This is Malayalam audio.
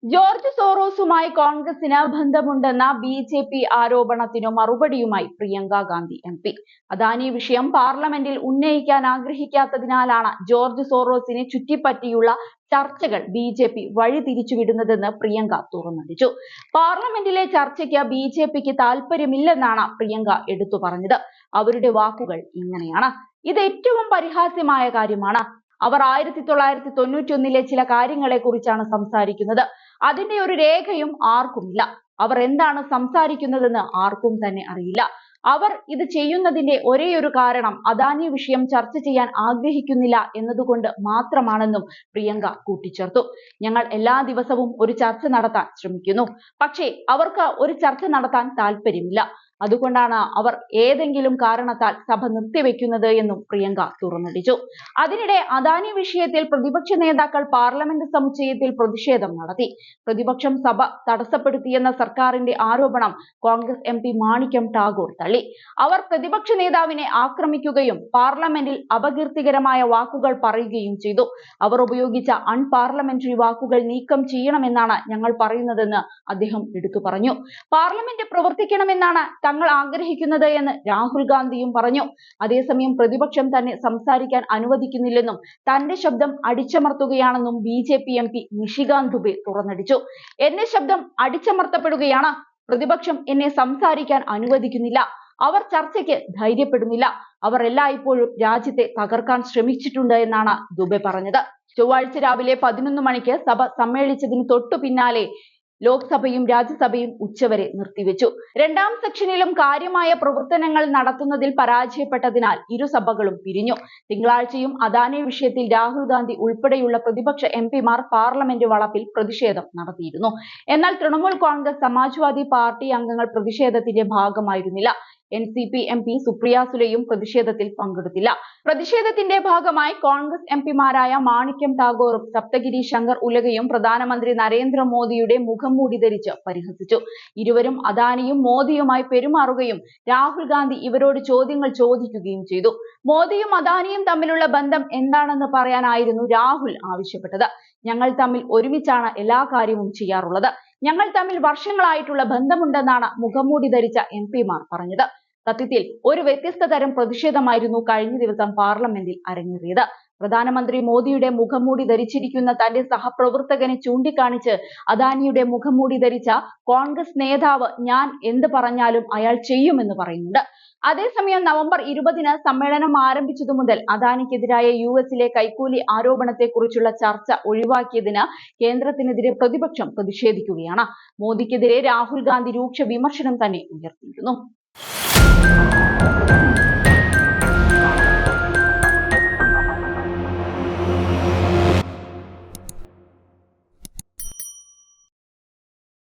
ജോർജ് സോറോസുമായി കോൺഗ്രസിന് ബന്ധമുണ്ടെന്ന ബി.ജെ.പി. ആരോപണത്തിനു മറുപടിയുമായി പ്രിയങ്ക ഗാന്ധി എം.പി. അദാനി വിഷയം പാർലമെന്റിൽ ഉന്നയിക്കാൻ ആഗ്രഹിക്കാത്തതിനാലാണ് ജോർജ് സോറോസിനെ ചുറ്റിപ്പറ്റിയുള്ള ചർച്ചകൾ ബി.ജെ.പി. വഴിതിരിച്ചുവിടുന്നതെന്ന് പ്രിയങ്ക തുറന്നടിച്ചു. പാർലമെന്റിലെ ചർച്ചയ്ക്ക് ബി.ജെ.പിക്ക് താല്പര്യമില്ലെന്നാണ് പ്രിയങ്ക എടുത്തു പറഞ്ഞത്. അവരുടെ വാക്കുകൾ ഇങ്ങനെയാണ്: ഇത് ഏറ്റവും പരിഹാസ്യമായ കാര്യമാണ്. അവർ 1991 ചില കാര്യങ്ങളെ കുറിച്ചാണ് സംസാരിക്കുന്നത്. അതിന്റെ ഒരു രേഖയും ആർക്കുമില്ല. അവർ എന്താണ് സംസാരിക്കുന്നതെന്ന് ആർക്കും തന്നെ അറിയില്ല. അവർ ഇത് ചെയ്യുന്നതിന്റെ ഒരേയൊരു കാരണം അദാനി വിഷയം ചർച്ച ചെയ്യാൻ ആഗ്രഹിക്കുന്നില്ല എന്നതുകൊണ്ട് മാത്രമാണെന്നും പ്രിയങ്ക കൂട്ടിച്ചേർത്തു. ഞങ്ങൾ എല്ലാ ദിവസവും ഒരു ചർച്ച നടത്താൻ ശ്രമിക്കുന്നു. പക്ഷേ അവർക്ക് ഒരു ചർച്ച നടത്താൻ താല്പര്യമില്ല. അതുകൊണ്ടാണ് അവർ ഏതെങ്കിലും കാരണത്താൽ സഭ നിർത്തിവെക്കുന്നത് എന്നും പ്രിയങ്ക തുറന്നടിച്ചു. അതിനിടെ അദാനി വിഷയത്തിൽ പ്രതിപക്ഷ നേതാക്കൾ പാർലമെന്റ് സമുച്ചയത്തിൽ പ്രതിഷേധം നടത്തി. പ്രതിപക്ഷം സഭ തടസ്സപ്പെടുത്തിയെന്ന സർക്കാരിന്റെ ആരോപണം കോൺഗ്രസ് എം.പി. മാണിക്യം ടാഗോർ തള്ളി. അവർ പ്രതിപക്ഷ നേതാവിനെ ആക്രമിക്കുകയും പാർലമെന്റിൽ അപകീർത്തികരമായ വാക്കുകൾ പറയുകയും ചെയ്തു. അവർ ഉപയോഗിച്ച അൺപാർലമെന്ററി വാക്കുകൾ നീക്കം ചെയ്യണമെന്നാണ് ഞങ്ങൾ പറയുന്നതെന്ന് അദ്ദേഹം എടുത്തു പറഞ്ഞു. പാർലമെന്റ് പ്രവർത്തിക്കണമെന്നാണ് തങ്ങൾ ആഗ്രഹിക്കുന്നത് എന്ന് രാഹുൽ ഗാന്ധിയും പറഞ്ഞു. അതേസമയം പ്രതിപക്ഷം തന്നെ സംസാരിക്കാൻ അനുവദിക്കുന്നില്ലെന്നും തന്റെ ശബ്ദം അടിച്ചമർത്തുകയാണെന്നും ബി.ജെ.പി. എം.പി. നിഷികാന്ത് ദുബെ തുറന്നടിച്ചു. എന്റെ ശബ്ദം അടിച്ചമർത്തപ്പെടുകയാണ്. പ്രതിപക്ഷം എന്നെ സംസാരിക്കാൻ അനുവദിക്കുന്നില്ല. അവർ ചർച്ചയ്ക്ക് ധൈര്യപ്പെടുന്നില്ല. അവർ എല്ലായ്പ്പോഴും രാജ്യത്തെ തകർക്കാൻ ശ്രമിച്ചിട്ടുണ്ട് എന്നാണ് ദുബെ പറഞ്ഞത്. ചൊവ്വാഴ്ച രാവിലെ 11 മണിക്ക് സഭ സമ്മേളിച്ചതിന് തൊട്ടു പിന്നാലെ ലോക്സഭയും രാജ്യസഭയും ഉച്ചവരെ നിർത്തിവെച്ചു. രണ്ടാം സെക്ഷനിലും കാര്യമായ പ്രവർത്തനങ്ങൾ നടത്തുന്നതിൽ പരാജയപ്പെട്ടതിനാൽ ഇരുസഭകളും പിരിഞ്ഞു. തിങ്കളാഴ്ചയും അദാനി വിഷയത്തിൽ രാഹുൽ ഗാന്ധി ഉൾപ്പെടെയുള്ള പ്രതിപക്ഷ എം.പിമാർ പാർലമെന്റ് വളപ്പിൽ പ്രതിഷേധം നടത്തിയിരുന്നു. എന്നാൽ തൃണമൂൽ കോൺഗ്രസ്, സമാജ്വാദി പാർട്ടി അംഗങ്ങൾ പ്രതിഷേധത്തിന്റെ ഭാഗമായിരുന്നില്ല. എൻ.സി.പി. എം.പി. സുപ്രിയ സുലെയും പ്രതിഷേധത്തിൽ പങ്കെടുത്തില്ല. പ്രതിഷേധത്തിന്റെ ഭാഗമായി കോൺഗ്രസ് എം.പിമാരായ മാണിക്യം ടാഗോറും സപ്തഗിരി ശങ്കർ ഉലഗയും പ്രധാനമന്ത്രി നരേന്ദ്രമോദിയുടെ മുഖംമൂടി ധരിച്ച് പരിഹസിച്ചു. ഇരുവരും അദാനിയും മോദിയുമായി പെരുമാറുകയും രാഹുൽ ഗാന്ധി ഇവരോട് ചോദ്യങ്ങൾ ചോദിക്കുകയും ചെയ്തു. മോദിയും അദാനിയും തമ്മിലുള്ള ബന്ധം എന്താണെന്ന് പറയാനായിരുന്നു രാഹുൽ ആവശ്യപ്പെട്ടത്. ഞങ്ങൾ തമ്മിൽ ഒരുമിച്ചാണ് എല്ലാ കാര്യവും ചെയ്യാറുള്ളത്. ഞങ്ങൾ തമ്മിൽ വർഷങ്ങളായിട്ടുള്ള ബന്ധമുണ്ടെന്നാണ് മുഖംമൂടി ധരിച്ച എം.പിമാർ പറഞ്ഞത്. സത്യത്തിൽ ഒരു വ്യത്യസ്ത തരം പ്രതിഷേധമായിരുന്നു കഴിഞ്ഞ ദിവസം പാർലമെന്റിൽ അരങ്ങേറിയത്. പ്രധാനമന്ത്രി മോദിയുടെ മുഖംമൂടി ധരിച്ചിരിക്കുന്ന തന്റെ സഹപ്രവർത്തകനെ ചൂണ്ടിക്കാണിച്ച് അദാനിയുടെ മുഖംമൂടി ധരിച്ച കോൺഗ്രസ് നേതാവ് ഞാൻ എന്ത് പറഞ്ഞാലും അയാൾ ചെയ്യുമെന്ന് പറയുന്നുണ്ട്. അതേസമയം നവംബർ 20 സമ്മേളനം ആരംഭിച്ചതു മുതൽ അദാനിക്കെതിരായ യുഎസിലെ കൈക്കൂലി ആരോപണത്തെക്കുറിച്ചുള്ള ചർച്ച ഒഴിവാക്കിയതിന് കേന്ദ്രത്തിനെതിരെ പ്രതിപക്ഷം പ്രതിഷേധിക്കുകയാണ്. മോദിക്കെതിരെ രാഹുൽ ഗാന്ധി രൂക്ഷ വിമർശനം തന്നെ ഉയർത്തിയിരുന്നു.